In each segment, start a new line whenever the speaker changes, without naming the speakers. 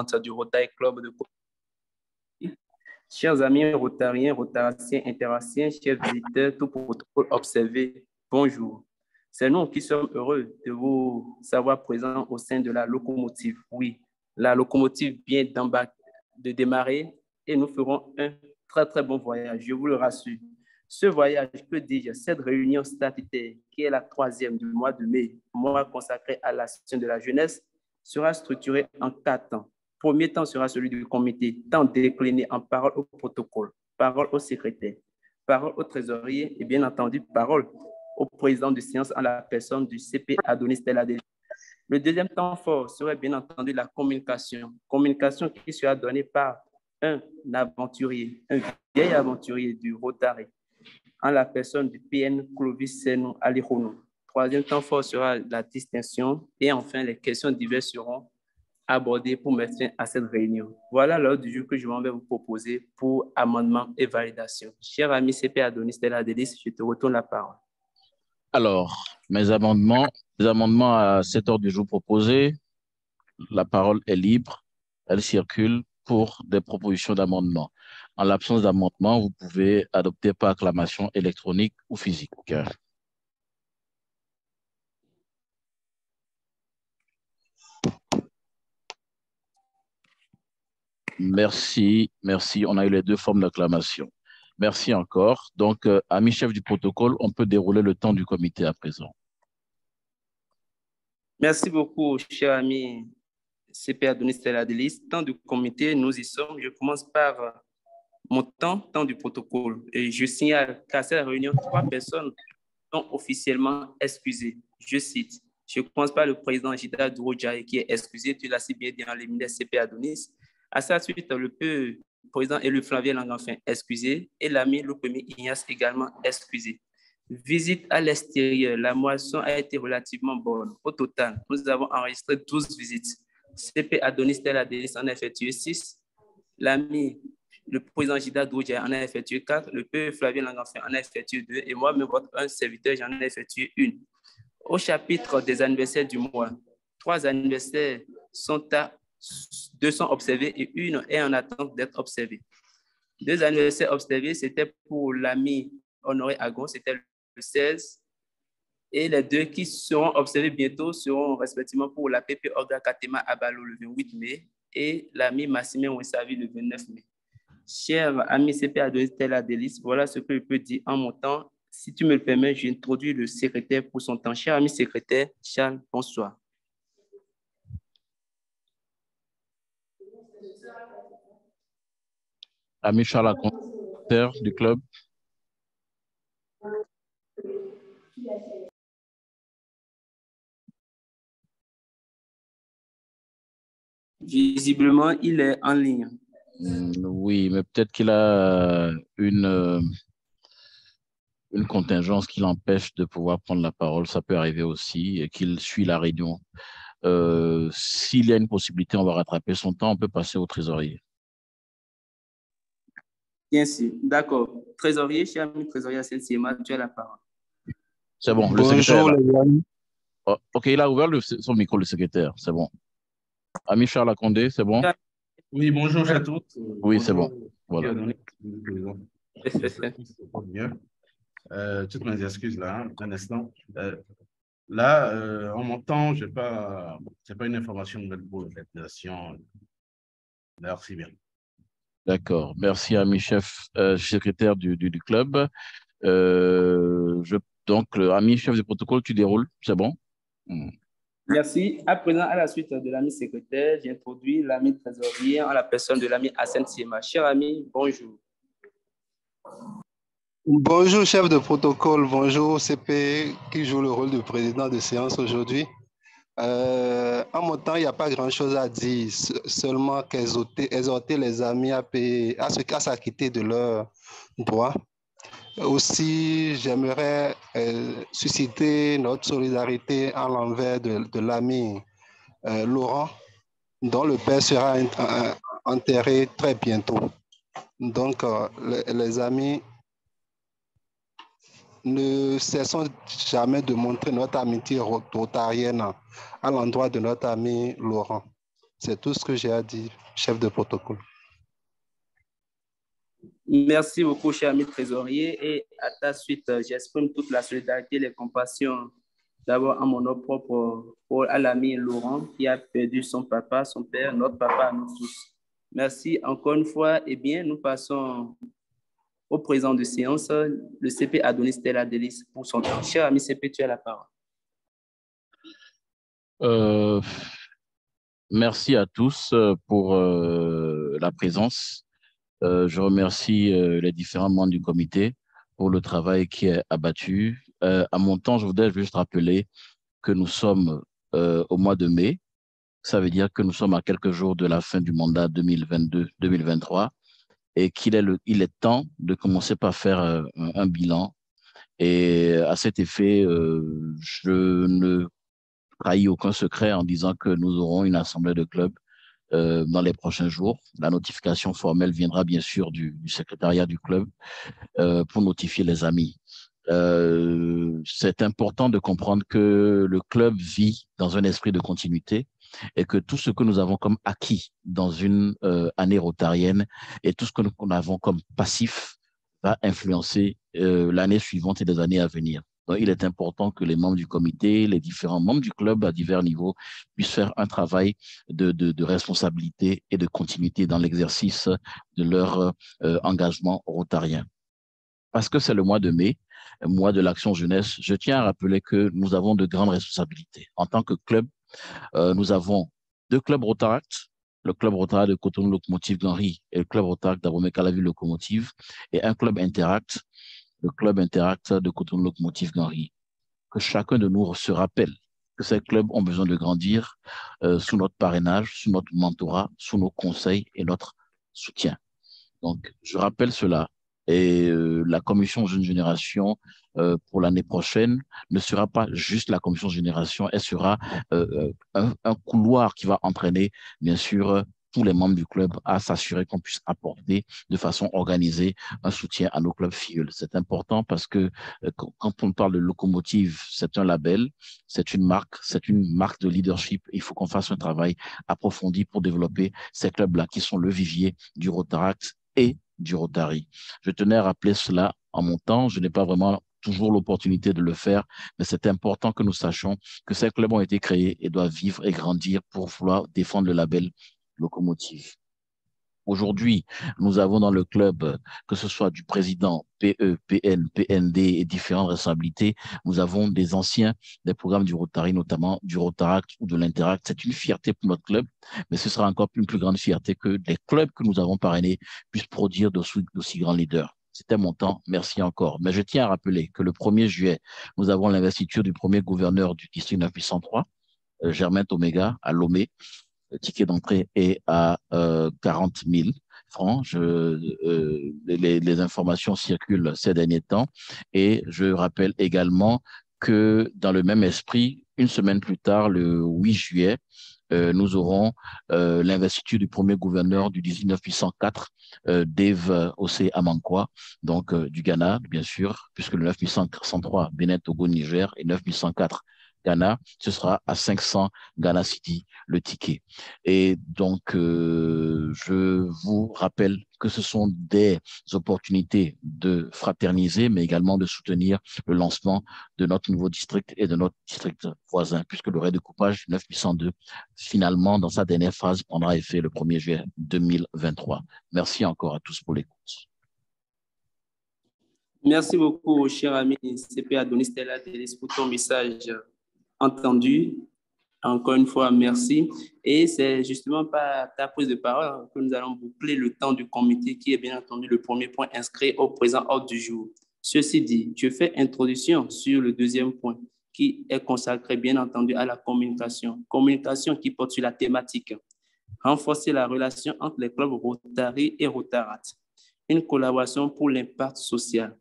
du Rotary Club de Cotonou. Chers amis rotariens, rotaraciens, interaciens, chers visiteurs, tout protocole observé, bonjour. C'est nous qui sommes heureux de vous savoir présents au sein de la locomotive. Oui, la locomotive vient de démarrer et nous ferons un très, très bon voyage, je vous le rassure. Ce voyage, que dis-je, cette réunion statutaire, qui est la 3e du mois de mai, mois consacré à l'action de la jeunesse, sera structurée en 4 temps. Premier temps sera celui du comité, temps décliné en parole au protocole, parole au secrétaire, parole au trésorier et bien entendu parole au président de séance en la personne du CP Adonis Teladé. Le deuxième temps fort serait bien entendu la communication. Communication qui sera donnée par un aventurier, un vieil aventurier du Rotary, en la personne du PN Clovis Senou Alirono. Troisième temps fort sera la distinction et enfin les questions diverses seront abordées pour mettre fin à cette réunion. Voilà l'ordre du jour que je vais vous proposer pour amendement et validation. Cher ami CP Adonis Teladélis, je te retourne la parole.
Alors, les amendements à cet ordre du jour proposé, la parole est libre, elle circule pour des propositions d'amendement. En l'absence d'amendement, vous pouvez adopter par acclamation électronique ou physique. Merci, merci. On a eu les deux formes d'acclamation. Merci encore. Donc, ami chef du protocole, on peut dérouler le temps du comité à présent.
Merci beaucoup, cher ami CP Adonis Teladélis. Temps du comité, nous y sommes. Je commence par mon temps du protocole. Et je signale qu'à cette réunion, 3 personnes sont officiellement excusées. Je cite, je commence par le président Gida Dourodjaye qui est excusé, tu l'as si bien dit en l'éminent CP Adonis. À sa suite, le président élu Flavien Langenfin excusé et l'ami le premier Ignace également excusé. Visite à l'extérieur, la moisson a été relativement bonne. Au total, nous avons enregistré 12 visites. CP Adonis Teladélis en a effectué 6. L'ami le président Gida Dourodjaye en a effectué 4, le peu Flavien Langenfin en a effectué 2 et moi, votre un serviteur, j'en ai effectué 1. Au chapitre des anniversaires du mois, 3 anniversaires sont observés et 1 est en attente d'être observée. 2 anniversaires observés, c'était pour l'ami Honoré Agon, c'était le 16. Et les 2 qui seront observés bientôt seront respectivement pour la PP Orga Katema Abalo le 28 mai et l'ami Massimin Wensavi le 29 mai. Cher ami CP Adonis Teladélis, voilà ce que je peux dire en mon temps. Si tu me le permets, j'introduis le secrétaire pour son temps. Cher ami secrétaire, Charles, bonsoir.
Ami Charles, secrétaire du club.
Visiblement, il est en ligne.
Oui, mais peut-être qu'il a une contingence qui l'empêche de pouvoir prendre la parole. Ça peut arriver aussi et qu'il suit la réunion. S'il y a une possibilité, on va rattraper son temps. On peut passer au trésorier.
Bien sûr, d'accord. Trésorier, cher ami trésorier Asensima, tu as la parole.
C'est bon, le
Bonjour
secrétaire.
Les amis.
Oh, ok, il a ouvert son micro, le secrétaire. C'est bon. Ami Charles Akondé, c'est bon?
Oui, bonjour à tous.
Oui, c'est bon. Voilà.
Toutes mes excuses là, hein, un instant. Là, en montant, je n'ai pas une information nouvelle pour l'organisation. Merci bien.
D'accord. Merci, ami chef, secrétaire du club. Donc, ami chef du protocole, tu déroules, c'est bon?
Merci. À présent, à la suite de l'ami secrétaire, j'introduis l'ami trésorier en la personne de l'ami Hassan Siema. Cher ami, bonjour.
Bonjour, chef de protocole. Bonjour, CP, qui joue le rôle de président de séance aujourd'hui. En mon temps, il n'y a pas grand-chose à dire, seulement exhorter les amis à s'acquitter de leurs droits. Aussi, j'aimerais susciter notre solidarité en l'envers de l'ami Laurent, dont le père sera enterré très bientôt. Donc, les amis, ne cessons jamais de montrer notre amitié rotarienne à l'endroit de notre ami Laurent. C'est tout ce que j'ai à dire, chef de protocole.
Merci beaucoup, cher ami trésorier. Et à ta suite, j'exprime toute la solidarité et la compassion, d'abord à mon nom propre, à l'ami Laurent qui a perdu son papa, son père, notre papa à nous tous. Merci encore une fois. Eh bien, nous passons au président de séance, le CP Adonis Stella Delis, pour son temps. Cher ami CP, tu as la parole.
Merci à tous pour la présence. Je remercie les différents membres du comité pour le travail qui est abattu. À mon temps, je voudrais juste rappeler que nous sommes au mois de mai. Ça veut dire que nous sommes à quelques jours de la fin du mandat 2022-2023 et il est temps de commencer par faire un bilan. Et à cet effet, je ne trahis aucun secret en disant que nous aurons une assemblée de club dans les prochains jours. La notification formelle viendra bien sûr du secrétariat du club pour notifier les amis. C'est important de comprendre que le club vit dans un esprit de continuité et que tout ce que nous avons comme acquis dans une année rotarienne et tout ce que nous avons comme passif va influencer l'année suivante et les années à venir. Donc, il est important que les membres du comité, les différents membres du club à divers niveaux puissent faire un travail de responsabilité et de continuité dans l'exercice de leur engagement rotarien. Parce que c'est le mois de mai, mois de l'action jeunesse, je tiens à rappeler que nous avons de grandes responsabilités. En tant que club, nous avons 2 clubs Rotaract, le club Rotaract de Cotonou Locomotive Ganri et le club Rotaract d'Abomey-Calavi Locomotive, et un club Interact, le club Interact de Cotonou Locomotive Ganri. Que chacun de nous se rappelle que ces clubs ont besoin de grandir sous notre parrainage, sous notre mentorat, sous nos conseils et notre soutien. Donc, je rappelle cela. Et la commission Jeune Génération pour l'année prochaine ne sera pas juste la commission Génération, elle sera un couloir qui va entraîner, bien sûr, tous les membres du club à s'assurer qu'on puisse apporter de façon organisée un soutien à nos clubs filleuls. C'est important parce que quand on parle de locomotive, c'est un label, c'est une marque de leadership. Il faut qu'on fasse un travail approfondi pour développer ces clubs-là qui sont le vivier du Rotaract et du Rotary. Je tenais à rappeler cela en mon temps. Je n'ai pas vraiment toujours l'opportunité de le faire, mais c'est important que nous sachions que ces clubs ont été créés et doivent vivre et grandir pour vouloir défendre le label locomotive. Aujourd'hui, nous avons dans le club, que ce soit du président, PE, PN, PND et différentes responsabilités, nous avons des anciens des programmes du Rotary, notamment du Rotaract ou de l'Interact. C'est une fierté pour notre club, mais ce sera encore une plus grande fierté que les clubs que nous avons parrainés puissent produire d'aussi grands leaders. C'était mon temps, merci encore. Mais je tiens à rappeler que le 1er juillet, nous avons l'investiture du premier gouverneur du district 9803, Germain Omega, à Lomé. Le ticket d'entrée est à 40 000 francs. Les informations circulent ces derniers temps. Et je rappelle également que dans le même esprit, une semaine plus tard, le 8 juillet, nous aurons l'investiture du premier gouverneur du 19804, Dave Osei Amankwa, donc du Ghana, bien sûr, puisque le 9103, Bénin, Togo, Niger, et 9104, Ghana, ce sera à 500 Ghana City le ticket. Et donc, je vous rappelle que ce sont des opportunités de fraterniser, mais également de soutenir le lancement de notre nouveau district et de notre district voisin, puisque le redécoupage 9802, finalement, dans sa dernière phase, prendra effet le 1er juillet 2023. Merci encore à tous pour l'écoute.
Merci beaucoup, cher ami CP Adonis Stella Delis, pour ton message entendu. Encore une fois, merci. Et c'est justement par ta prise de parole que nous allons boucler le temps du comité qui est bien entendu le premier point inscrit au présent ordre du jour. Ceci dit, je fais introduction sur le deuxième point qui est consacré bien entendu à la communication. Communication qui porte sur la thématique renforcer la relation entre les clubs Rotary et Rotaract. Une collaboration pour l'impact social.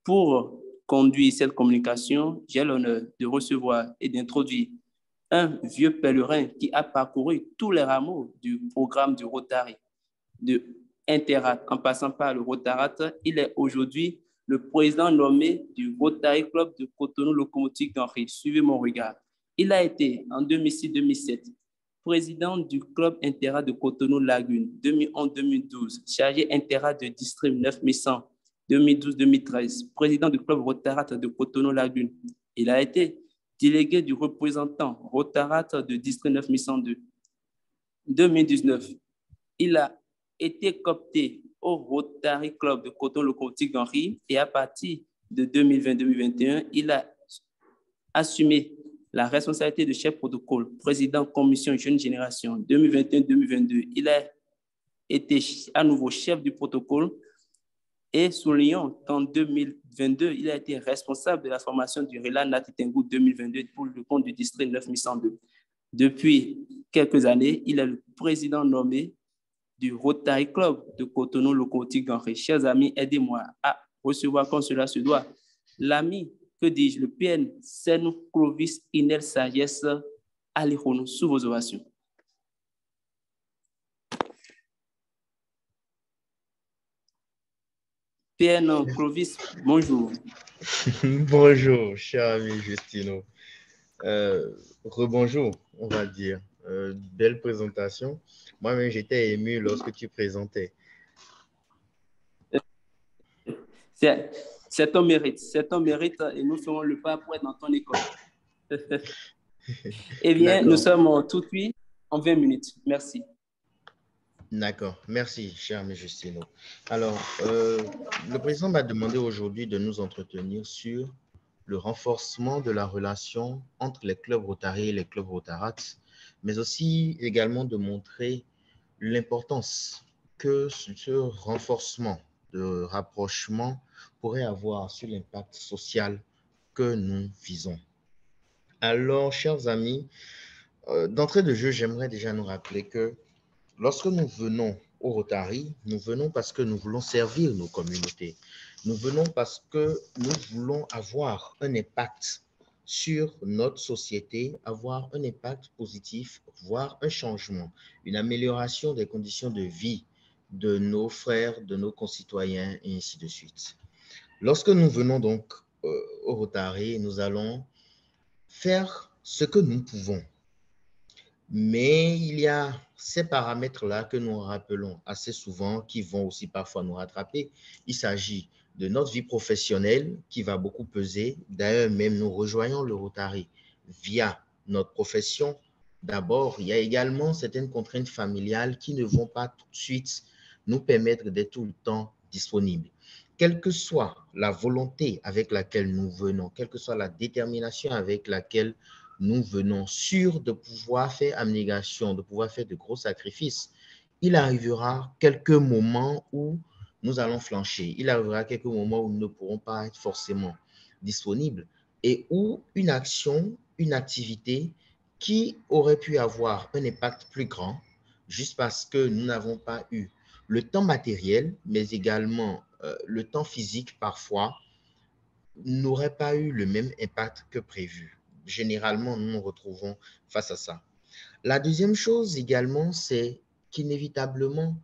Pour conduire cette communication, j'ai l'honneur de recevoir et d'introduire un vieux pèlerin qui a parcouru tous les rameaux du programme du Rotary, de Interact, en passant par le Rotaract. Il est aujourd'hui le président nommé du Rotary Club de Cotonou Locomotive Ganri. Suivez mon regard. Il a été en 2006-2007 président du club Intera de Cotonou Lagune, 2011-2012, chargé Intera de district 9100, 2012-2013, président du club Rotarat de Cotonou Lagune. Il a été délégué du représentant Rotarat de district 9102. 2019, il a été coopté au Rotary Club de Cotonou-le-Courtis-Henri et à partir de 2020-2021, il a assumé la responsabilité de chef protocole, président commission jeune génération 2021-2022. Il a été à nouveau chef du protocole et soulignons qu'en 2022, il a été responsable de la formation du RELA Natitengu 2022 pour le compte du district 9102. Depuis quelques années, il est le président nommé du Rotary Club de Cotonou-le-Courtis-Henri. Chers amis, aidez-moi à recevoir comme cela se doit l'ami, que dis-je, le PN Senou Clovis Inel Sagesse Alirono, sous vos ovations. PN Clovis, bonjour.
Bonjour, cher ami Justino. Rebonjour, on va dire. Belle présentation. Moi-même, j'étais ému lorsque tu présentais.
C'est ton mérite et nous ferons le pas pour être dans ton école. Eh bien, nous sommes tout de suite en 20 minutes. Merci.
D'accord, merci, cher ami Justino. Alors, le président m'a demandé aujourd'hui de nous entretenir sur le renforcement de la relation entre les clubs Rotary et les clubs Rotarats, mais aussi également de montrer l'importance que ce renforcement de rapprochement pourrait avoir sur l'impact social que nous visons. Alors, chers amis, d'entrée de jeu, j'aimerais déjà nous rappeler que lorsque nous venons au Rotary, nous venons parce que nous voulons servir nos communautés. Nous venons parce que nous voulons avoir un impact sur notre société, avoir un impact positif, voire un changement, une amélioration des conditions de vie de nos frères, de nos concitoyens, et ainsi de suite. Lorsque nous venons donc au Rotary, nous allons faire ce que nous pouvons. Mais il y a ces paramètres-là que nous rappelons assez souvent qui vont aussi parfois nous rattraper. Il s'agit de notre vie professionnelle qui va beaucoup peser. D'ailleurs, même nous rejoignons le Rotary via notre profession. D'abord, il y a également certaines contraintes familiales qui ne vont pas tout de suite nous permettre d'être tout le temps disponibles. Quelle que soit la volonté avec laquelle nous venons, quelle que soit la détermination avec laquelle nous venons sûrs de pouvoir faire abnégation, de pouvoir faire de gros sacrifices, il arrivera quelques moments où nous allons flancher. Il arrivera quelques moments où nous ne pourrons pas être forcément disponibles et où une action, une activité qui aurait pu avoir un impact plus grand, juste parce que nous n'avons pas eu le temps matériel, mais également le temps physique parfois, n'aurait pas eu le même impact que prévu. Généralement, nous nous retrouvons face à ça. La deuxième chose également, c'est qu'inévitablement,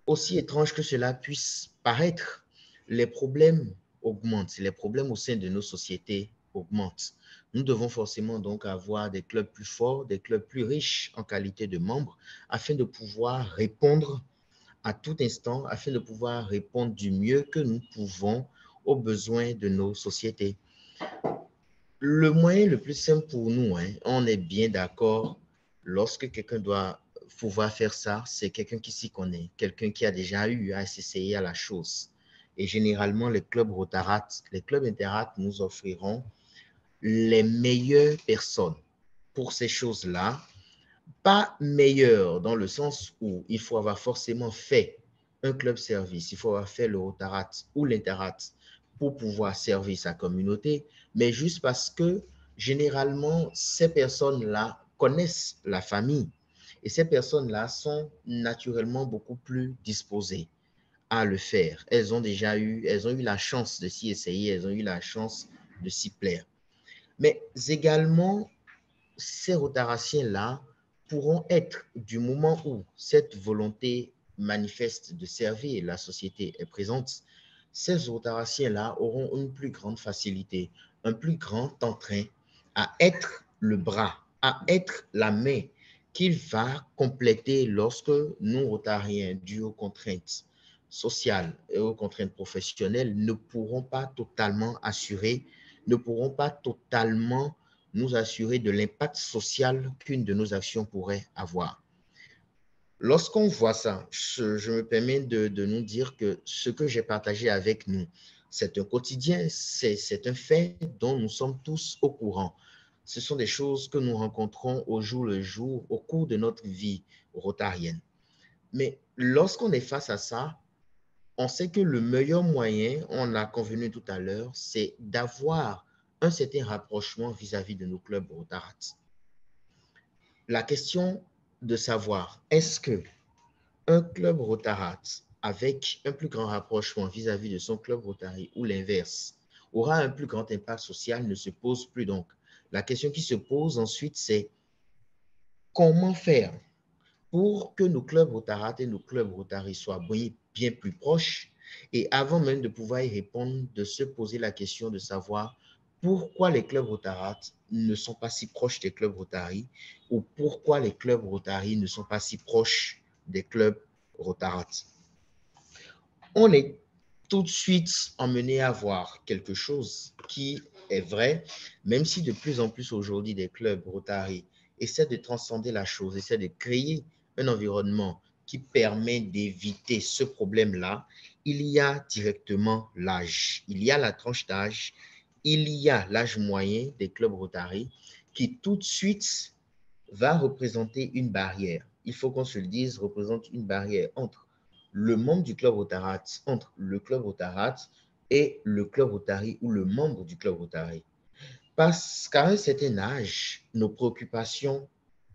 aussi étrange que cela puisse paraître, les problèmes augmentent. Les problèmes au sein de nos sociétés augmentent. Nous devons forcément donc avoir des clubs plus forts, des clubs plus riches en qualité de membres, afin de pouvoir répondre à tout instant, afin de pouvoir répondre du mieux que nous pouvons aux besoins de nos sociétés. Le moyen le plus simple pour nous, on est bien d'accord, lorsque quelqu'un doit pouvoir faire ça, c'est quelqu'un qui s'y connaît, quelqu'un qui a déjà eu à s'essayer à la chose. Et généralement, les clubs Rotarats, les clubs Interrat nous offriront les meilleures personnes pour ces choses-là. Pas meilleures dans le sens où il faut avoir forcément fait un club service, il faut avoir fait le Rotarat ou l'Interrat pour pouvoir servir sa communauté, mais juste parce que généralement, ces personnes-là connaissent la famille et ces personnes-là sont naturellement beaucoup plus disposées à le faire. Elles ont eu la chance de s'y essayer, elles ont eu la chance de s'y plaire. Mais également, ces rotaraciens-là pourront être, du moment où cette volonté manifeste de servir la société est présente, ces rotaraciens-là auront une plus grande facilité, un plus grand entrain à être le bras, à être la main qu'il va compléter lorsque nous, Rotariens, dus aux contraintes sociales et aux contraintes professionnelles, ne pourront pas totalement nous assurer de l'impact social qu'une de nos actions pourrait avoir. Lorsqu'on voit ça, je me permets de nous dire que ce que j'ai partagé avec nous, c'est un quotidien, c'est un fait dont nous sommes tous au courant. Ce sont des choses que nous rencontrons au jour le jour, au cours de notre vie rotarienne. Mais lorsqu'on est face à ça, on sait que le meilleur moyen, on l'a convenu tout à l'heure, c'est d'avoir un certain rapprochement vis-à-vis de nos clubs Rotarats. La question de savoir, est-ce que un club Rotarat avec un plus grand rapprochement vis-à-vis de son club Rotary ou l'inverse aura un plus grand impact social ne se pose plus donc. La question qui se pose ensuite, c'est comment faire pour que nos clubs Rotarat et nos clubs Rotary soient bien plus proches et avant même de pouvoir y répondre, de se poser la question de savoir pourquoi les clubs Rotarat ne sont pas si proches des clubs Rotary ou pourquoi les clubs Rotary ne sont pas si proches des clubs Rotarat. On est tout de suite emmené à voir quelque chose qui est vrai, même si de plus en plus aujourd'hui des clubs Rotary essaient de transcender la chose, essaient de créer un environnement qui permet d'éviter ce problème-là. Il y a directement l'âge, il y a la tranche d'âge, il y a l'âge moyen des clubs Rotary qui tout de suite va représenter une barrière. Il faut qu'on se le dise, représente une barrière entre le membre du club Rotarat, entre le club Rotarat et le club Rotary ou le membre du club Rotary. Parce qu'à un certain âge, nos préoccupations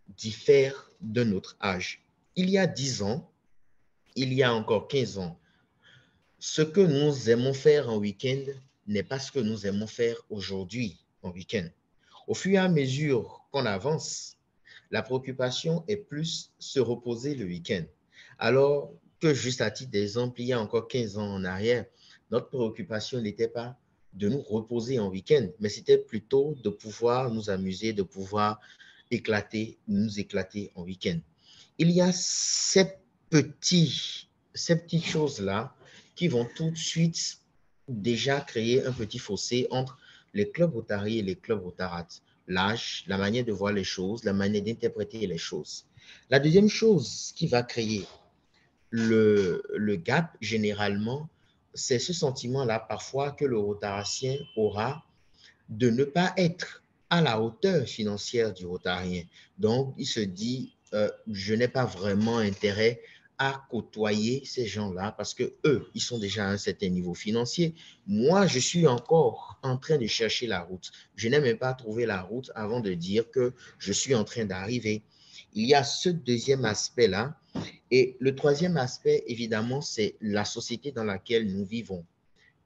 diffèrent de notre âge. Il y a 10 ans, il y a encore 15 ans, ce que nous aimons faire en week-end n'est pas ce que nous aimons faire aujourd'hui en week-end. Au fur et à mesure qu'on avance, la préoccupation est plus se reposer le week-end. Alors que juste à titre d'exemple, il y a encore 15 ans en arrière, notre préoccupation n'était pas de nous reposer en week-end, mais c'était plutôt de pouvoir nous amuser, de pouvoir nous éclater en week-end. Il y a ces petites choses-là qui vont tout de suite déjà créer un petit fossé entre les clubs Rotary et les clubs Rotarat. L'âge, la manière de voir les choses, la manière d'interpréter les choses. La deuxième chose qui va créer le gap, généralement, c'est ce sentiment-là parfois que le rotaracien aura de ne pas être à la hauteur financière du rotarien. Donc, il se dit, je n'ai pas vraiment intérêt à côtoyer ces gens-là parce que eux, ils sont déjà à un certain niveau financier. Moi, je suis encore en train de chercher la route. Je n'ai même pas trouvé la route avant de dire que je suis en train d'arriver. Il y a ce deuxième aspect-là. Et le troisième aspect, évidemment, c'est la société dans laquelle nous vivons,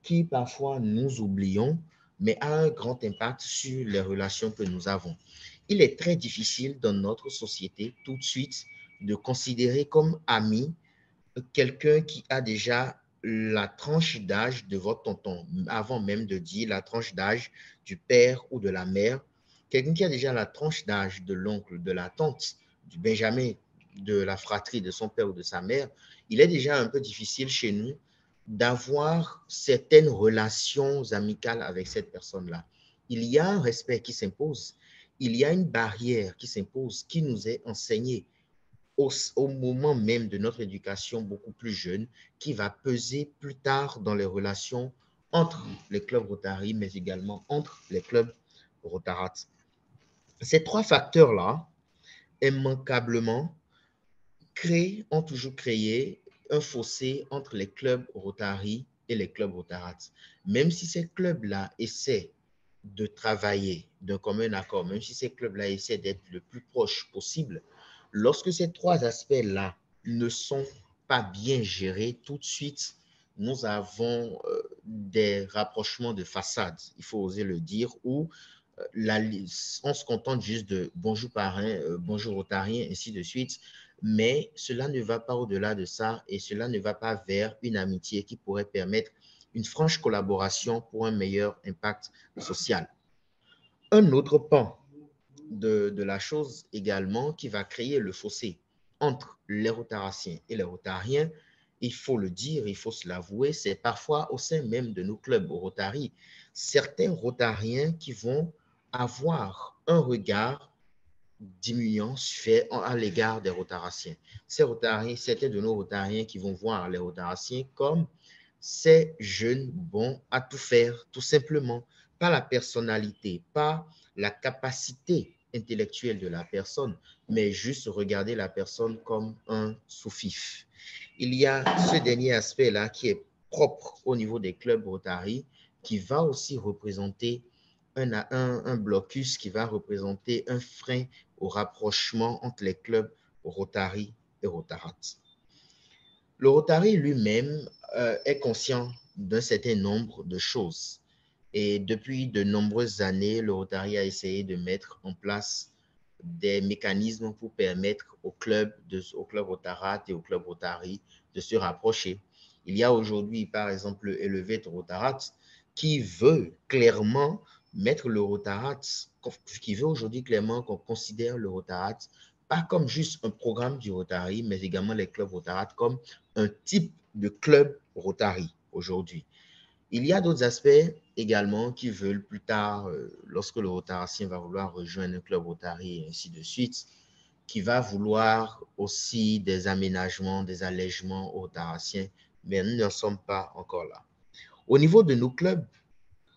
qui parfois nous oublions, mais a un grand impact sur les relations que nous avons. Il est très difficile dans notre société tout de suite de considérer comme ami quelqu'un qui a déjà la tranche d'âge de votre tonton, avant même de dire la tranche d'âge du père ou de la mère, quelqu'un qui a déjà la tranche d'âge de l'oncle, de la tante, du benjamin, de la fratrie de son père ou de sa mère. Il est déjà un peu difficile chez nous d'avoir certaines relations amicales avec cette personne-là. Il y a un respect qui s'impose, il y a une barrière qui s'impose, qui nous est enseignée au moment même de notre éducation beaucoup plus jeune, qui va peser plus tard dans les relations entre les clubs Rotary, mais également entre les clubs Rotarat. Ces trois facteurs-là, immanquablement, ont toujours créé un fossé entre les clubs Rotary et les clubs Rotarat. Même si ces clubs-là essaient de travailler d'un commun accord, même si ces clubs-là essaient d'être le plus proche possible, lorsque ces trois aspects-là ne sont pas bien gérés, tout de suite, nous avons des rapprochements de façade, il faut oser le dire, où on se contente juste de bonjour parrain, bonjour rotarien, ainsi de suite, mais cela ne va pas au-delà de ça et cela ne va pas vers une amitié qui pourrait permettre une franche collaboration pour un meilleur impact social. Un autre pan de la chose également qui va créer le fossé entre les rotaraciens et les rotariens, il faut le dire, il faut se l'avouer, c'est parfois au sein même de nos clubs Rotary, certains rotariens qui vont avoir un regard diminuant fait à l'égard des rotaraciens. Ces rotariens, certains de nos rotariens qui vont voir les rotaraciens comme ces jeunes bons à tout faire, tout simplement, pas la personnalité, pas la capacité intellectuelle de la personne, mais juste regarder la personne comme un sous-fif. Il y a ce dernier aspect-là qui est propre au niveau des clubs Rotary, qui va aussi représenter un blocus, qui va représenter un frein au rapprochement entre les clubs Rotary et Rotarat. Le Rotary lui-même est conscient d'un certain nombre de choses. Et depuis de nombreuses années, le Rotary a essayé de mettre en place des mécanismes pour permettre au club Rotarat et au club Rotary de se rapprocher. Il y a aujourd'hui, par exemple, le Elevate Rotarat qui veut clairement mettre le Rotarat, qui veut aujourd'hui clairement qu'on considère le Rotarat pas comme juste un programme du Rotary, mais également les clubs Rotarat comme un type de club Rotary aujourd'hui. Il y a d'autres aspects également qui veulent plus tard, lorsque le Rotaracien va vouloir rejoindre un club Rotary et ainsi de suite, qui va vouloir aussi des aménagements, des allègements aux Rotaraciens, mais nous n'en sommes pas encore là. Au niveau de nos clubs,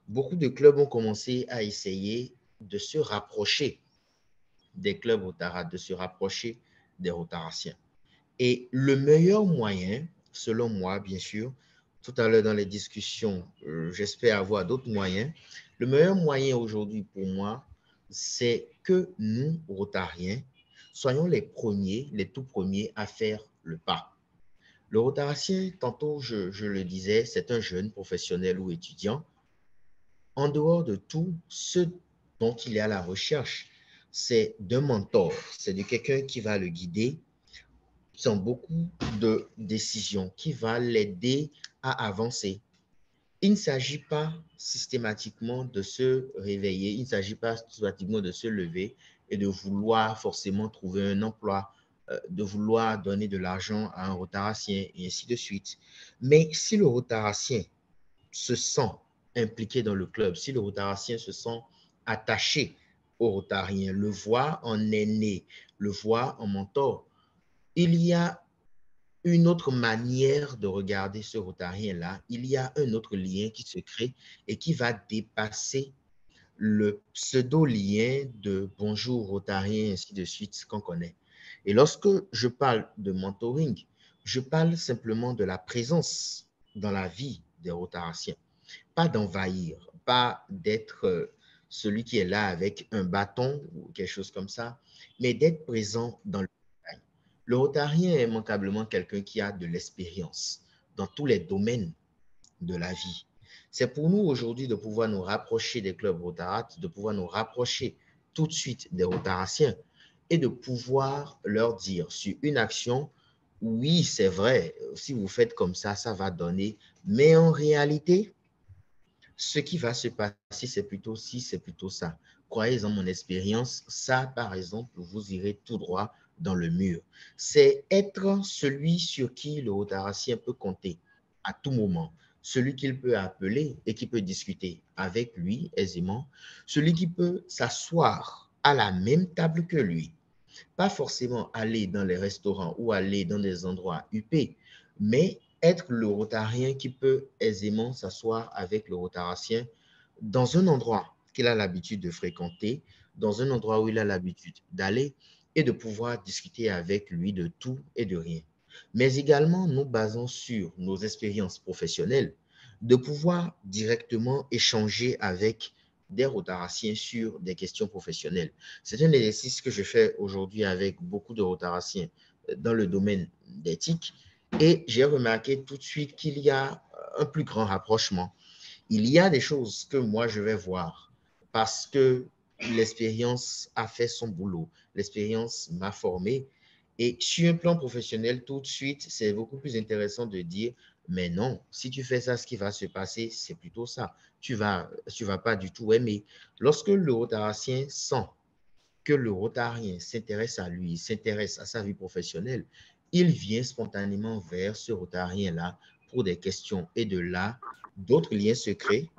beaucoup de clubs ont commencé à essayer de se rapprocher des clubs Rotarat, de se rapprocher des Rotaraciens. Et le meilleur moyen, selon moi, bien sûr, tout à l'heure dans les discussions, j'espère avoir d'autres moyens. Le meilleur moyen aujourd'hui pour moi, c'est que nous, Rotariens, soyons les premiers, les tout premiers à faire le pas. Le Rotaracien, tantôt je le disais, c'est un jeune professionnel ou étudiant. En dehors de tout, ce dont il est à la recherche, c'est d'un mentor, c'est de quelqu'un qui va le guider dans beaucoup de décisions, qui va l'aider à avancer. Il ne s'agit pas systématiquement de se réveiller, il ne s'agit pas systématiquement de se lever et de vouloir forcément trouver un emploi, de vouloir donner de l'argent à un rotaracien et ainsi de suite. Mais si le rotaracien se sent impliqué dans le club, si le rotaracien se sent attaché au rotarien, le voit en aîné, le voit en mentor, il y a une autre manière de regarder ce rotarien-là. Il y a un autre lien qui se crée et qui va dépasser le pseudo-lien de bonjour rotarien, ainsi de suite, qu'on connaît. Et lorsque je parle de mentoring, je parle simplement de la présence dans la vie des rotaraciens. Pas d'envahir, pas d'être celui qui est là avec un bâton ou quelque chose comme ça, mais d'être présent dans le travail. Le rotarien est immanquablement quelqu'un qui a de l'expérience dans tous les domaines de la vie. C'est pour nous aujourd'hui de pouvoir nous rapprocher des clubs Rotarat, de pouvoir nous rapprocher tout de suite des rotaraciens et de pouvoir leur dire sur une action, oui, c'est vrai, si vous faites comme ça va donner, mais en réalité, ce qui va se passer, c'est plutôt ci, c'est plutôt ça. Croyez en mon expérience, ça, par exemple, vous irez tout droit dans le mur. C'est être celui sur qui le rotaracien peut compter à tout moment, celui qu'il peut appeler et qui peut discuter avec lui aisément, celui qui peut s'asseoir à la même table que lui. Pas forcément aller dans les restaurants ou aller dans des endroits huppés, mais être le rotarien qui peut aisément s'asseoir avec le rotaracien dans un endroit qu'il a l'habitude de fréquenter, dans un endroit où il a l'habitude d'aller et de pouvoir discuter avec lui de tout et de rien. Mais également, nous basons sur nos expériences professionnelles, de pouvoir directement échanger avec des rotaraciens sur des questions professionnelles. C'est un exercice que je fais aujourd'hui avec beaucoup de rotaraciens dans le domaine d'éthique et j'ai remarqué tout de suite qu'il y a un plus grand rapprochement. Il y a des choses que moi je vais voir parce que l'expérience a fait son boulot, l'expérience m'a formé et sur un plan professionnel tout de suite, c'est beaucoup plus intéressant de dire mais non, si tu fais ça, ce qui va se passer, c'est plutôt ça. Tu vas pas du tout aimer. Lorsque le rotaracien sent que le Rotarien s'intéresse à lui, s'intéresse à sa vie professionnelle, il vient spontanément vers ce Rotarien-là pour des questions. Et de là, d'autres liens se créent,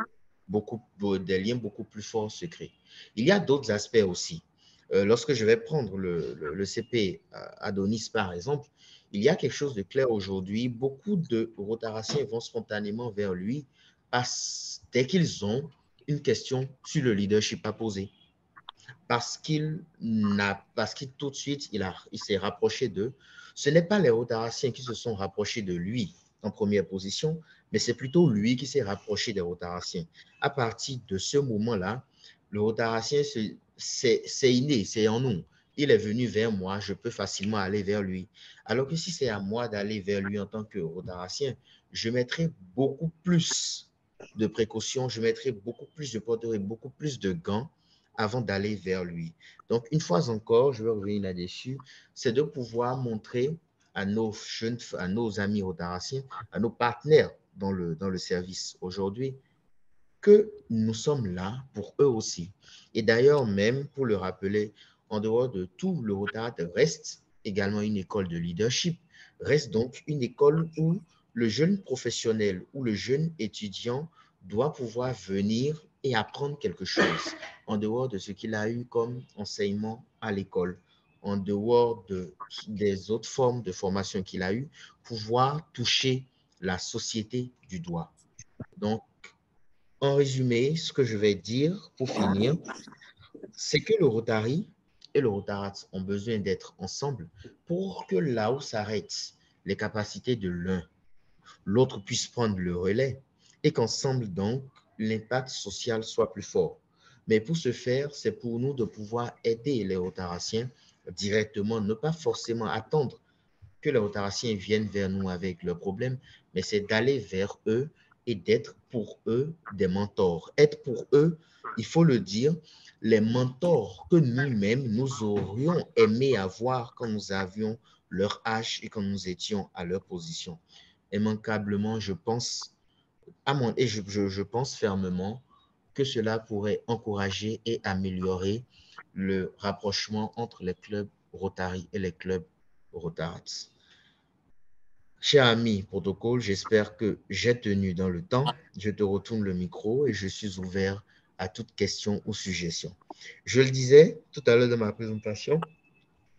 des liens beaucoup plus forts se créent. Il y a d'autres aspects aussi. Lorsque je vais prendre le CP Adonis, par exemple, il y a quelque chose de clair aujourd'hui. Beaucoup de Rotaraciens vont spontanément vers lui dès qu'ils ont une question sur le leadership à poser. Parce qu'il tout de suite, il s'est rapproché d'eux. Ce n'est pas les Rotaraciens qui se sont rapprochés de lui en première position, mais c'est plutôt lui qui s'est rapproché des Rotaraciens. À partir de ce moment-là, le Rotaracien, c'est inné, c'est en nous. Il est venu vers moi, je peux facilement aller vers lui. Alors que si c'est à moi d'aller vers lui en tant que Rotaracien, je mettrai beaucoup plus de précautions, je mettrai beaucoup plus de porteurs et beaucoup plus de gants avant d'aller vers lui. Donc, une fois encore, je vais revenir là-dessus, c'est de pouvoir montrer à nos jeunes, à nos amis rotaraciens, à nos partenaires dans le service aujourd'hui, que nous sommes là pour eux aussi. Et d'ailleurs, même pour le rappeler, en dehors de tout, le Rotarat reste également une école de leadership, reste donc une école où le jeune professionnel ou le jeune étudiant doit pouvoir venir et apprendre quelque chose en dehors de ce qu'il a eu comme enseignement à l'école, en dehors des autres formes de formation qu'il a eues, pouvoir toucher la société du doigt. Donc, en résumé, ce que je vais dire pour finir, c'est que le Rotary et le Rotarat ont besoin d'être ensemble pour que là où s'arrêtent les capacités de l'un, l'autre puisse prendre le relais et qu'ensemble, donc, l'impact social soit plus fort. Mais pour ce faire, c'est pour nous de pouvoir aider les Rotaraciens directement, ne pas forcément attendre que les Rotaraciens viennent vers nous avec leurs problèmes, mais c'est d'aller vers eux et d'être pour eux des mentors. Être pour eux, il faut le dire, les mentors que nous-mêmes, nous aurions aimé avoir quand nous avions leur âge et quand nous étions à leur position. Immanquablement, je pense, je pense fermement que cela pourrait encourager et améliorer le rapprochement entre les clubs Rotary et les clubs Rotarats. Cher ami protocole, j'espère que j'ai tenu dans le temps. Je te retourne le micro et je suis ouvert à toute question ou suggestion. Je le disais tout à l'heure dans ma présentation,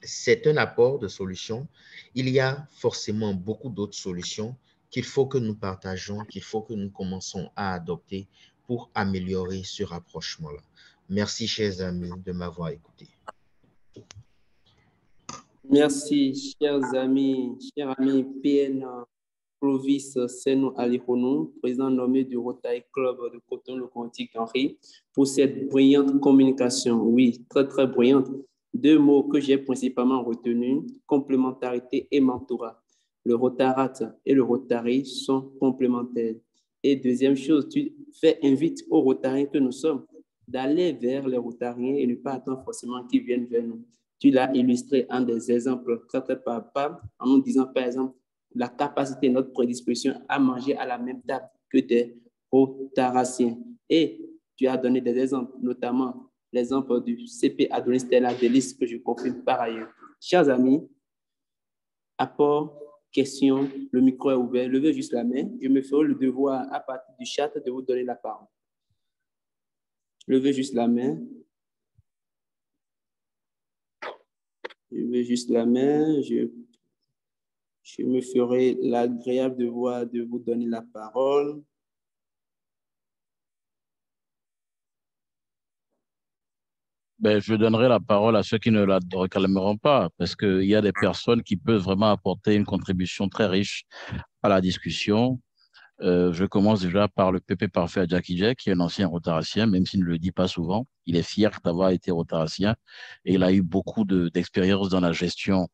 c'est un apport de solutions. Il y a forcément beaucoup d'autres solutions qu'il faut que nous partageons, qu'il faut que nous commençons à adopter pour améliorer ce rapprochement-là. Merci, chers amis, de m'avoir écouté.
Merci, cher ami PN Clovis Senou Alihonou, président nommé du Rotary Club de Coton-le-Conti-Henri, pour cette brillante communication. Oui, très, très brillante. Deux mots que j'ai principalement retenus, complémentarité et mentorat. Le Rotarat et le Rotary sont complémentaires. Et deuxième chose, tu invites aux Rotariens que nous sommes d'aller vers les Rotariens et ne pas attendre forcément qu'ils viennent vers nous. Tu l'as illustré en des exemples très, très palpables, en nous disant, par exemple, la capacité, notre prédisposition à manger à la même table que des Rotaraciens. Et tu as donné des exemples, notamment l'exemple du CP Adonis Stella Delis, que je confirme par ailleurs. Chers amis, apport, question, le micro est ouvert. Levez juste la main. Je me ferai le devoir à partir du chat de vous donner la parole. Levez juste la main. Levez juste la main. Je me ferai l'agréable devoir de vous donner la parole.
Ben, je donnerai la parole à ceux qui ne la réclameront pas, parce qu'il y a des personnes qui peuvent vraiment apporter une contribution très riche à la discussion. Je commence déjà par le Pépé Parfait à Jackie Jack, qui est un ancien rotaracien, même s'il ne le dit pas souvent. Il est fier d'avoir été rotaracien et il a eu beaucoup d'expérience dans la gestion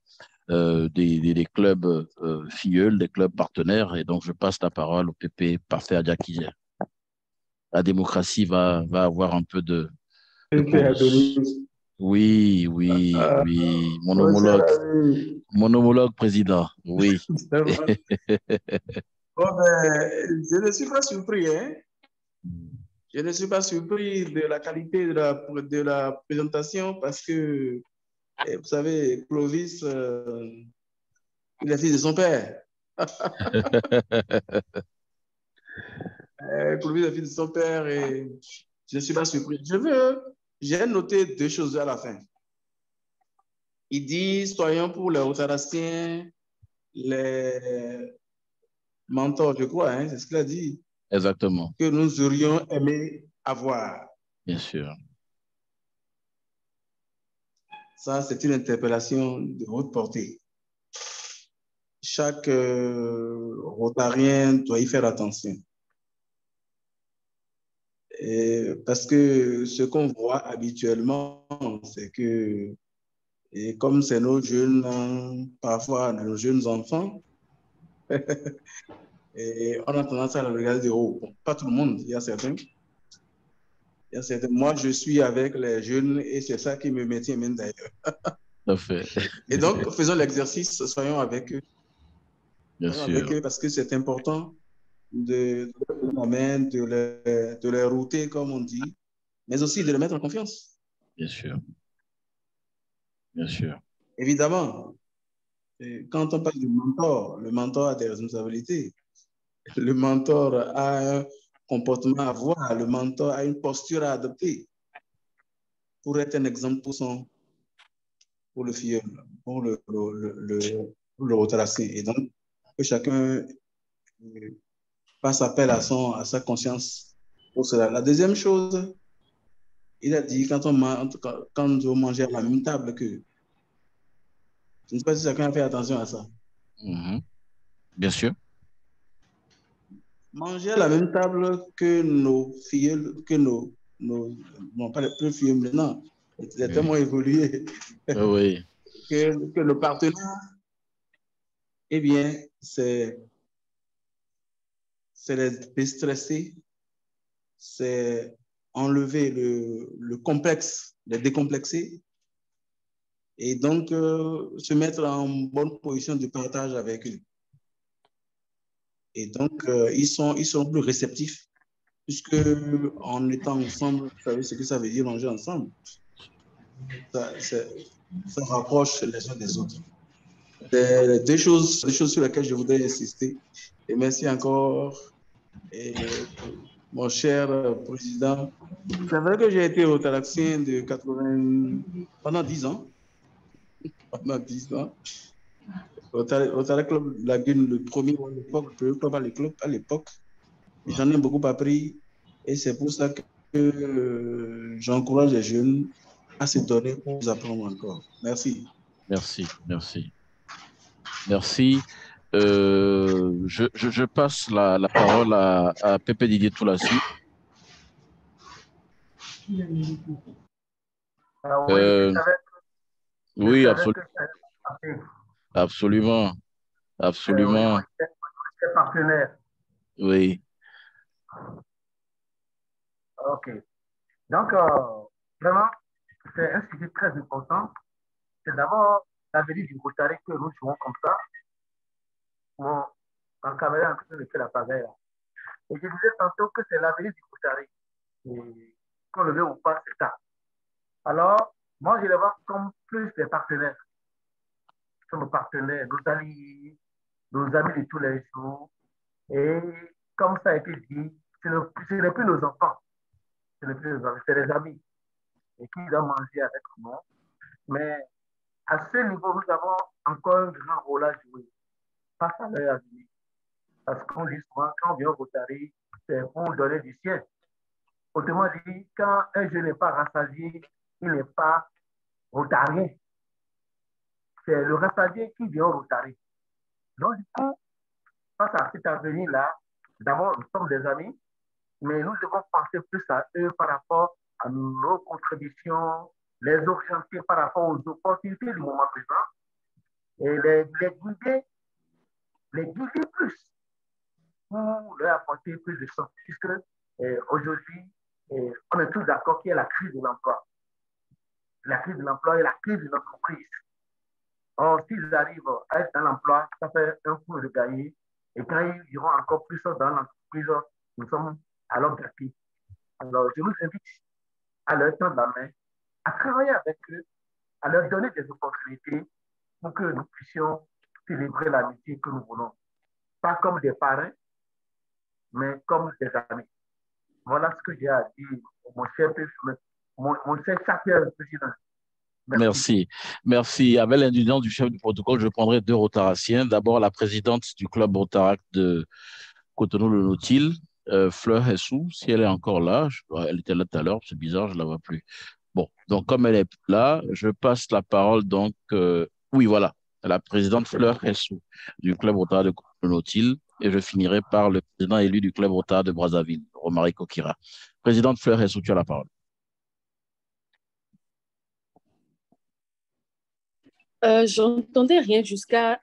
des clubs filleuls, des clubs partenaires. Et donc, je passe la parole au Pépé Parfait à Jackie Jack. La démocratie va avoir un peu de oui, mon homologue président, oui.
Bon, ben, je ne suis pas surpris, hein?
Je ne suis pas surpris de la qualité de la présentation parce que, vous savez, Clovis, il est fils de son père. Clovis est fils de son père et je ne suis pas surpris. J'ai noté deux choses à la fin. Il dit, soyons pour les Hautassiens, les mentors, je crois, hein, c'est ce qu'il a dit.
Exactement.
Que nous aurions aimé avoir.
Bien sûr.
Ça, c'est une interpellation de haute portée. Chaque Rotarien doit y faire attention. Parce que ce qu'on voit habituellement, c'est que, et comme c'est nos jeunes, parfois nos jeunes enfants, et on a tendance à le regarder de haut. Bon, pas tout le monde, il y a certains. Moi, je suis avec les jeunes et c'est ça qui me maintient même d'ailleurs.
Tout à fait.
Et donc, faisons l'exercice, soyons avec eux.
Bien
Soyons
sûr.
avec eux parce que c'est important de la main, de les router, comme on dit, mais aussi de les mettre en confiance.
Bien sûr. Bien sûr.
Évidemment, quand on parle du mentor, le mentor a des responsabilités. Le mentor a un comportement à avoir, le mentor a une posture à adopter pour être un exemple pour le filleul, pour le retracer. Et donc, que chacun fasse appel à sa conscience pour cela. La deuxième chose, il a dit quand on doit manger à la même table que. Je ne sais pas si chacun a fait attention à ça.
Bien sûr.
Manger à la même table que nos filles, que non, pas les plus filles maintenant, c'est tellement évolué.
Oui.
que le partenaire, eh bien, c'est les déstresser, c'est enlever le complexe, les décomplexer, et donc se mettre en bonne position de partage avec eux. Et donc, ils sont plus réceptifs, puisque en étant ensemble, vous savez ce que ça veut dire manger ensemble. Ça rapproche les uns des autres. Deux choses sur lesquelles je voudrais insister. Et merci encore, mon cher président. C'est vrai que j'ai été au Talaxien de 80, pendant 10 ans. Pendant 10 ans. Au Talax Club Lagune, le premier à l'époque, le club à l'époque. J'en ai beaucoup appris. Et c'est pour ça que j'encourage les jeunes à se donner pour nous apprendre encore. Merci.
Merci. Merci. Merci. Je passe la parole à Pepe Didier Toulassi. Oui, absolument. Absolument.
Partenaire.
Oui.
OK. Donc, vraiment, c'est un sujet très important. C'est d'abord l'avenir du Rotary que nous jouons comme ça. Mon caméra est en train de faire la pagaille. Et je disais tantôt que c'est l'avenir du Rotary. Qu'on le veut ou pas, c'est ça. Alors, moi, je les vois comme plus des partenaires. Ce sont nos partenaires, nos alliés, nos amis de tous les jours. Et comme ça a été dit, ce n'est plus nos enfants. Ce n'est plus nos amis, c'est les amis. Et qui doivent manger avec nous. Mais à ce niveau, nous avons encore un grand rôle à jouer face à leur avenir. Parce qu'on dit souvent, quand on vient au Rotary, c'est pour donner du sien. Autrement dit, quand un jeune n'est pas rassasié, il n'est pas rotarien. C'est le rassasié qui vient au Rotary. Donc, du coup, face à cet avenir-là, d'abord, nous sommes des amis, mais nous devons penser plus à eux par rapport à nos contributions, les orienter par rapport aux opportunités du moment présent et les guider plus pour leur apporter plus de sens. Puisque aujourd'hui, on est tous d'accord qu'il y a la crise de l'emploi. La crise de l'emploi et la crise de l'entreprise. Or, s'ils arrivent à être dans l'emploi, ça fait un coup de gagner. Et quand ils iront encore plus dans l'entreprise, nous sommes à l'homme d'actif. Alors, je vous invite à leur tendre la main, à travailler avec eux, à leur donner des opportunités pour que nous puissions célébrer l'amitié que nous voulons. Pas comme des parrains, mais comme des amis. Voilà ce que j'ai à dire, mon cher président.
Merci. Merci. Avec l'indulgence du chef du protocole, je prendrai deux Rotaraciens. D'abord, la présidente du club Rotaract de Cotonou-le-Nautil, Fleur Hessou, si elle est encore là. Elle était là tout à l'heure, c'est bizarre, je ne la vois plus. Bon, donc comme elle est là, je passe la parole donc, oui, voilà, à la présidente Fleur Hessou du club Rotaract de Cotonou-le-Nautil, et je finirai par le président élu du club Rotaract de Brazzaville, Romaric Kokira. Présidente Fleur Hessou, tu as la parole.
J'entendais rien jusqu'à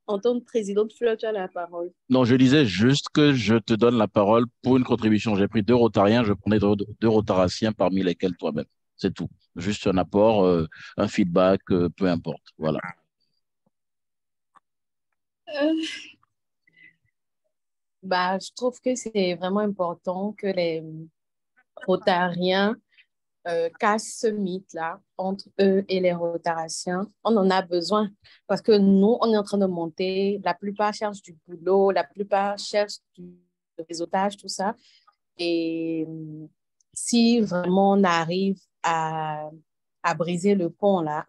entendre présidente Fleur, tu as la parole.
Non, je disais juste que je te donne la parole pour une contribution. J'ai pris deux Rotariens, je prenais deux Rotaraciens parmi lesquels toi-même. C'est tout. Juste un apport, un feedback, peu importe. Voilà.
Je trouve que c'est vraiment important que les Rotariens cassent ce mythe-là entre eux et les Rotaraciens. On en a besoin parce que nous, on est en train de monter. La plupart cherchent du boulot, la plupart cherchent du réseautage, tout ça. Et si vraiment on arrive à briser le pont, là,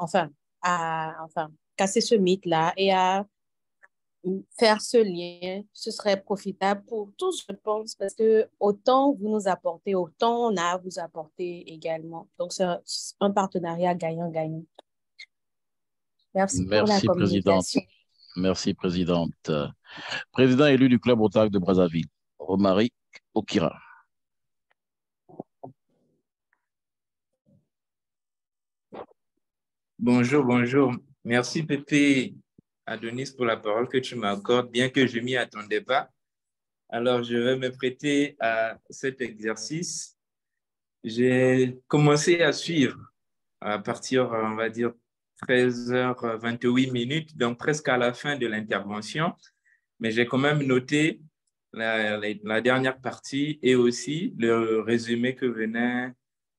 casser ce mythe-là et à faire ce lien, ce serait profitable pour tous, je pense, parce que autant vous nous apportez, autant on a à vous apporter également. Donc, c'est un partenariat gagnant-gagnant. Merci pour la
Merci, présidente.
communication.
Merci, présidente. Président élu du club Rotaract de Brazzaville, Romaric Kokira.
Bonjour, bonjour. Merci, Pépé Adonis, pour la parole que tu m'accordes, bien que je m'y attendais pas. Alors, je vais me prêter à cet exercice. J'ai commencé à suivre à partir, on va dire, 13h28, donc presque à la fin de l'intervention, mais j'ai quand même noté la dernière partie et aussi le résumé que venait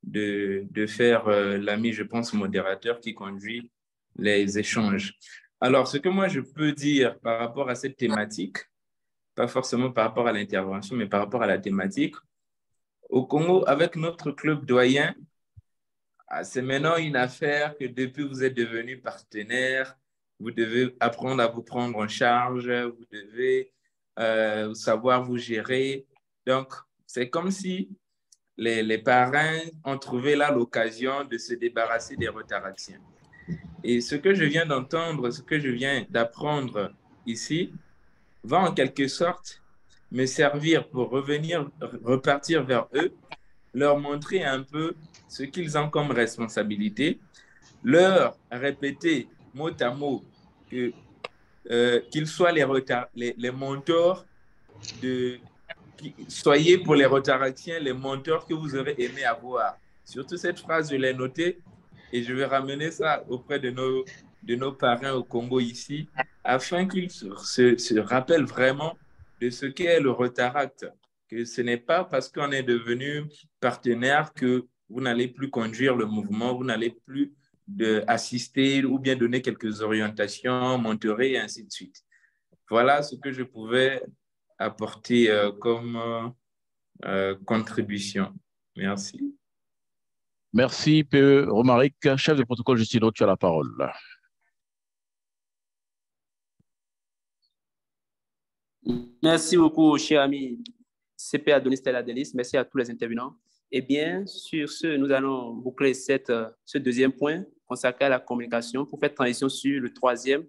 de faire l'ami, je pense, modérateur qui conduit les échanges. Alors, ce que moi, je peux dire par rapport à cette thématique, pas forcément par rapport à l'intervention, mais par rapport à la thématique, au Congo, avec notre club doyen, c'est maintenant une affaire que depuis que vous êtes devenu partenaire, vous devez apprendre à vous prendre en charge, vous devez savoir vous gérer. Donc, c'est comme si les parrains ont trouvé là l'occasion de se débarrasser des Rotaractiens. Et ce que je viens d'entendre, ce que je viens d'apprendre ici, va en quelque sorte me servir pour repartir vers eux, leur montrer un peu ce qu'ils ont comme responsabilité, leur répéter mot à mot qu'ils soient les mentors soyez pour les Rotaractiens les mentors que vous aurez aimé avoir. Surtout cette phrase, je l'ai notée et je vais ramener ça auprès de nos parrains au Congo ici, afin qu'ils se rappellent vraiment de ce qu'est le Rotaract, que ce n'est pas parce qu'on est devenu partenaire que vous n'allez plus conduire le mouvement, vous n'allez plus assister ou bien donner quelques orientations, mentorer et ainsi de suite. Voilà ce que je pouvais apporter comme contribution. Merci.
Merci, P.E. Romaric. Chef de protocole Justino, tu as la parole.
Merci beaucoup, cher ami CP Adonis Teladelis. Merci à tous les intervenants. Eh bien, sur ce, nous allons boucler ce deuxième point consacré à la communication pour faire transition sur le troisième,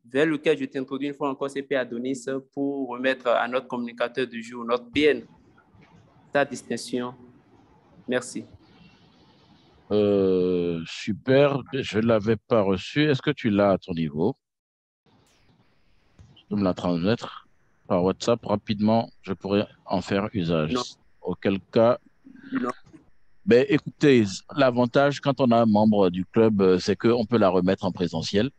vers lequel je t'introduis une fois encore CP Adonis pour remettre à notre communicateur du jour, notre PN, ta distinction. Merci.
Super, je ne l'avais pas reçu. Est-ce que tu l'as à ton niveau? Tu peux me la transmettre par WhatsApp rapidement, je pourrais en faire usage.
Non.
Auquel cas,
non.
Ben, écoutez, l'avantage quand on a un membre du club, c'est qu'on peut la remettre en présentiel.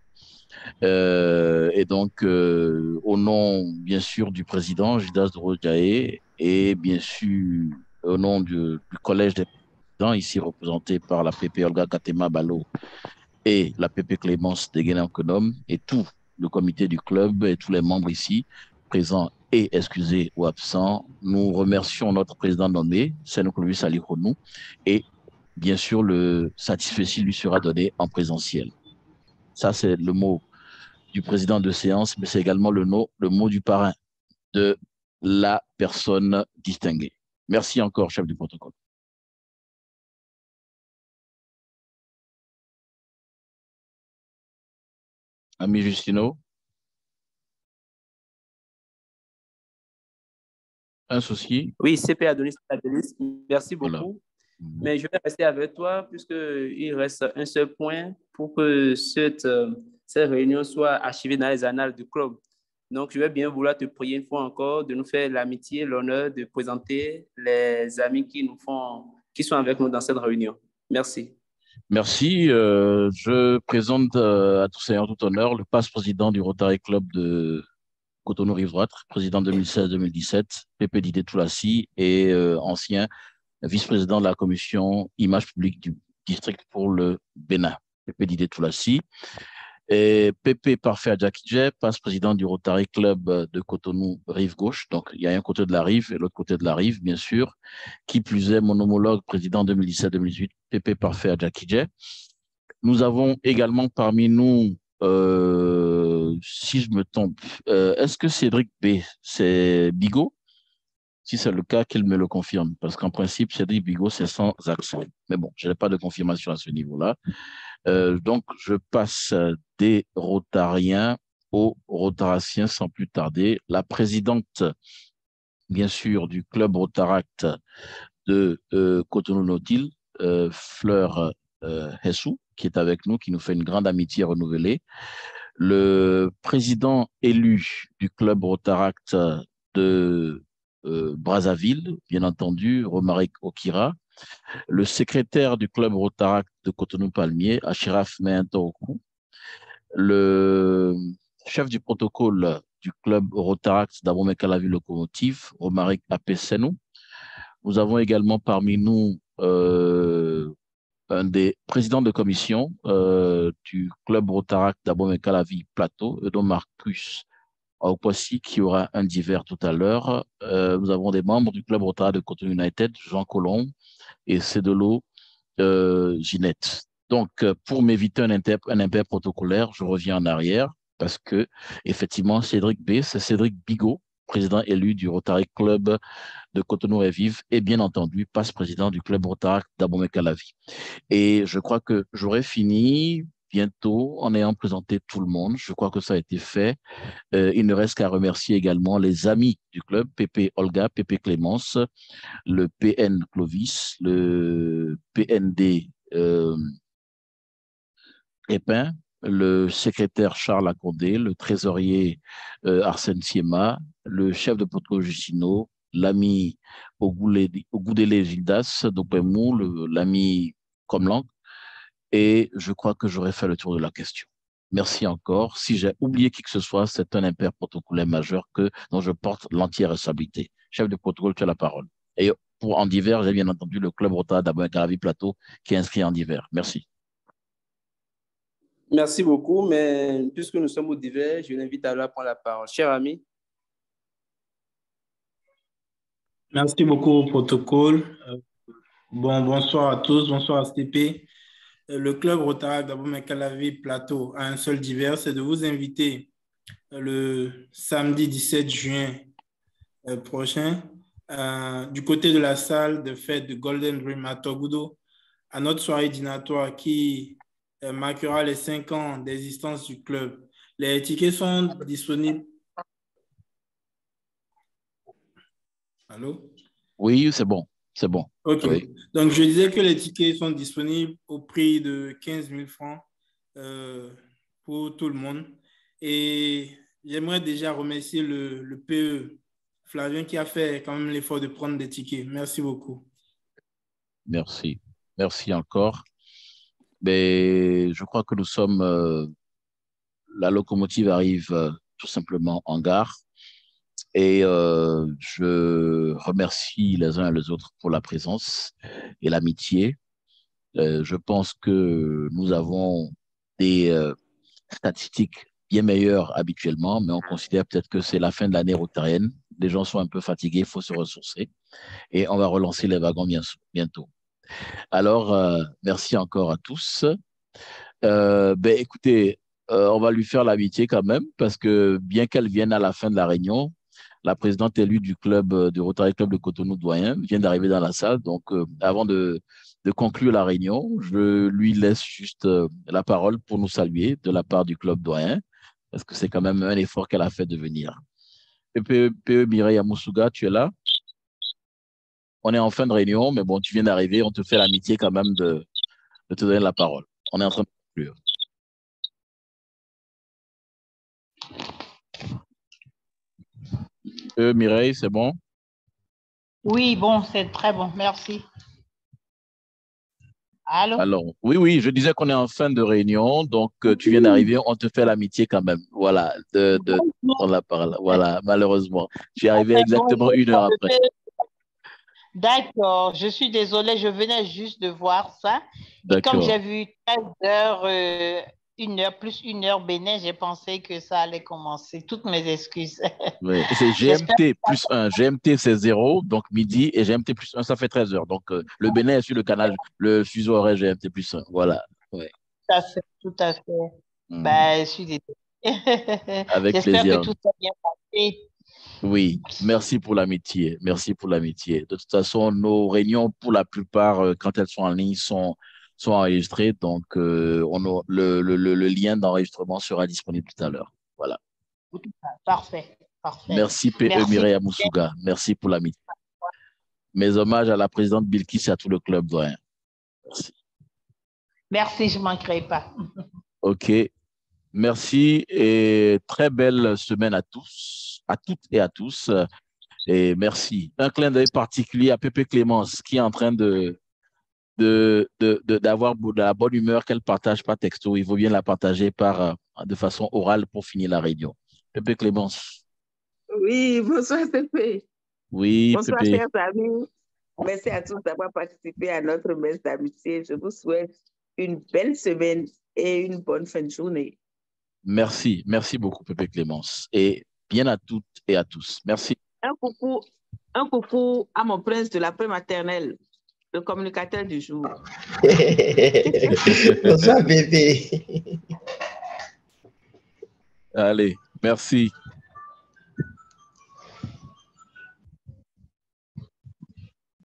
Et donc, au nom, bien sûr, du président, Gildas Dorojaé, et bien sûr, au nom du collège des présidents, ici représenté par la PP Olga Katema Balo et la PP Clémence Deguenan-Konom, et tout le comité du club et tous les membres ici présents et excusés ou absents, nous remercions notre président nommé, Senou Clovis Ali Khonou, et bien sûr, le satisfecit lui sera donné en présentiel. Ça, c'est le mot du président de séance, mais c'est également le mot du parrain de la personne distinguée. Merci encore, chef du protocole. Ami Justino, un souci?
Oui, CP Adonis Adelis, merci
Voilà.
beaucoup. Mais je vais rester avec toi puisqu'il reste un seul point pour que cette réunion soit archivée dans les annales du club. Donc, je vais bien vouloir te prier une fois encore de nous faire l'amitié, l'honneur de présenter les amis qui sont avec nous dans cette réunion. Merci.
Merci. Je présente à tout seigneur, tout honneur, le passe-président du Rotary Club de Cotonou-Rive Droite, président 2016-2017, Pépé Didé Toulassi et ancien vice-président de la commission image publique du district pour le Bénin, Pépé Didé Toulassi. Et Pépé Parfait Adjakidje, passe-président du Rotary Club de Cotonou, rive gauche. Donc, il y a un côté de la rive et l'autre côté de la rive, bien sûr. Qui plus est, mon homologue président 2017-2018, Pépé Parfait Adjakidje. Nous avons également parmi nous, si je me trompe, est-ce que Cédric B, c'est Bigot? Si c'est le cas, qu'il me le confirme. Parce qu'en principe, Cédric Bigot, c'est sans accent. Mais bon, je n'ai pas de confirmation à ce niveau-là. Donc, je passe des Rotariens aux Rotaraciens sans plus tarder. La présidente, bien sûr, du club Rotaract de Cotonou-Nautil, Fleur Hessou, qui est avec nous, qui nous fait une grande amitié renouvelée. Le président élu du club Rotaract de Brazzaville, bien entendu, Romaric Okira, le secrétaire du club Rotaract de Cotonou-Palmier, Achiraf Mehintoroku, le chef du protocole du club Rotaract d'Abomey-Calavi Locomotive, Romaric Apessenou. Nous avons également parmi nous un des présidents de commission du club Rotaract d'Abomey-Calavi Plateau, Edo Marcus Aoukwasi, qui aura un divers tout à l'heure. Nous avons des membres du club Rotaract de Cotonou United, Jean Colomb et Cédelo Ginette. Donc, pour m'éviter un impair protocolaire, je reviens en arrière parce que, effectivement, Cédric B, c'est Cédric Bigot, président élu du Rotary Club de Cotonou-Revive et bien entendu, passe-président du club Rotaract d'Abomey-Calavi. Et je crois que j'aurai fini bientôt en ayant présenté tout le monde. Je crois que ça a été fait. Il ne reste qu'à remercier également les amis du club, Pépé Olga, Pépé Clémence, le PN Clovis, le PND Epin, le secrétaire Charles Acondé, le trésorier Arsène Siema, le chef de protocole Justino, l'ami Ogoudélé Gildas Dopemou, l'ami Comlang, et je crois que j'aurais fait le tour de la question. Merci encore. Si j'ai oublié qui que ce soit, c'est un impair protocolaire majeur dont je porte l'entière responsabilité. Chef de protocole, tu as la parole. Et pour en divers, j'ai bien entendu le club Rotaract d'Abomey-Calavi Plateau qui est inscrit en divers. Merci.
Merci beaucoup, mais puisque nous sommes au divers, je l'invite à prendre la parole. Cher ami.
Merci beaucoup au protocole. Bonsoir à tous, bonsoir à STP. Le club Rotaract d'Abomey-Calavi Plateau a un seul divers, c'est de vous inviter le samedi 17 juin prochain du côté de la salle de fête de Golden Dream à Togudo à notre soirée dînatoire qui marquera les 5 ans d'existence du club. Les tickets sont disponibles. Allô?
Oui, c'est bon. C'est bon.
OK. Oui. Donc, je disais que les tickets sont disponibles au prix de 15 000 francs pour tout le monde. Et j'aimerais déjà remercier le PE, Flavien, qui a fait quand même l'effort de prendre des tickets. Merci beaucoup.
Merci. Merci encore. Mais je crois que nous sommes... la locomotive arrive tout simplement en gare. Et je remercie les uns et les autres pour la présence et l'amitié. Je pense que nous avons des statistiques bien meilleures habituellement, mais on considère peut-être que c'est la fin de l'année rotarienne. Les gens sont un peu fatigués, il faut se ressourcer. Et on va relancer les wagons bientôt. Alors, merci encore à tous. Ben, écoutez, on va lui faire l'amitié quand même, parce que bien qu'elle vienne à la fin de la réunion, la présidente élue du club, du Rotary Club de Cotonou Doyen, vient d'arriver dans la salle. Donc, avant de conclure la réunion, je lui laisse juste la parole pour nous saluer de la part du club Doyen, parce que c'est quand même un effort qu'elle a fait de venir. PE Mireille Amoussouga, tu es là? On est en fin de réunion, mais bon, tu viens d'arriver, on te fait l'amitié quand même de te donner la parole. On est en train de conclure. Mireille, c'est bon?
Oui, bon, c'est très bon, merci. Allô?
Alors, oui, je disais qu'on est en fin de réunion, donc tu viens d'arriver, on te fait l'amitié quand même. Voilà, de prendre la parole. Voilà, malheureusement. Tu es arrivé exactement 1 heure après.
D'accord, je suis désolée, je venais juste de voir ça. Et comme j'ai vu 13 heures, 1 heure plus 1 heure Bénin, j'ai pensé que ça allait commencer. Toutes mes excuses.
Oui, c'est GMT plus 1. GMT, c'est 0, donc midi, et GMT plus 1, ça fait 13 heures. Donc, le Bénin est sur le canal, le fuseau horaire GMT plus 1. Voilà. Ouais.
Tout à fait, tout à fait. Ben, je suis désolée.
Avec
J'espère
plaisir.
que tout a bien passé.
Oui, merci pour l'amitié. Merci pour l'amitié. De toute façon, nos réunions, pour la plupart, quand elles sont en ligne, sont enregistrées. Donc, le lien d'enregistrement sera disponible tout à l'heure. Voilà.
Parfait, parfait.
Merci, P.E. Mireille Amoussouga. Merci pour l'amitié. Mes hommages à la présidente Bilkis et à tout le club doyen. Merci.
Merci, je ne manquerai pas.
OK. Merci et très belle semaine à tous, à toutes et à tous. Et merci. Un clin d'œil particulier à Pépé Clémence qui est en train d'avoir de la bonne humeur qu'elle partage par texto. Il vaut bien la partager de façon orale pour finir la réunion. Pépé Clémence.
Oui, bonsoir Pépé.
Oui,
bonsoir,
Pépé.
chers amis. Merci à tous d'avoir participé à notre messe d'amitié. Je vous souhaite une belle semaine et une bonne fin de journée.
Merci. Merci beaucoup, Pépé Clémence. Et bien à toutes et à tous. Merci.
Un coucou à mon prince de la prématernelle, le communicateur du jour.
Bonsoir, bébé.
Allez, merci.